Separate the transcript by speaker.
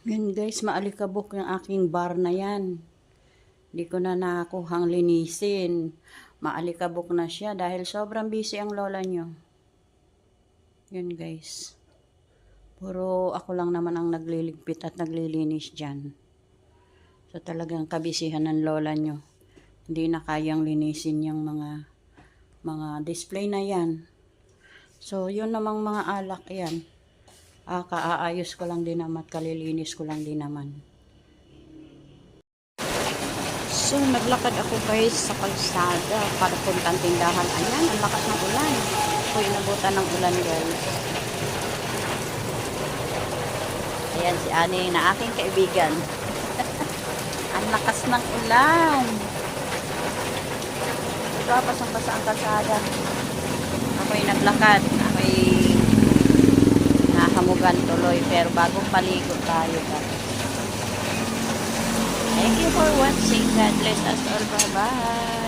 Speaker 1: Yun guys, maalikabok yung aking bar na yan. Hindi ko na nakuhang linisin. Maalikabok na siya dahil sobrang busy ang lola nyo. Yun guys. Puro ako lang naman ang nagliligpit at naglilinis dyan. So talagang kabisihan ng lola nyo. Hindi na kayang linisin yung mga display na yan. So yun namang mga alak yan. Kaaayos ko lang din naman, kalilinis ko lang din naman. So, naglakad ako guys sa kalsada para puntang tindahan. Ayan, ang lakas ng ulan. Ako inabutan ng ulan guys. Ayan si Ani na aking kaibigan. Ang lakas ng ulan. Diba, pasang-pasa ang kalsada. Ako'y naglakad. Ako'y nahamugan tuloy. Pero bagong paligo tayo guys. Thank you for watching. God bless us all. Bye-bye.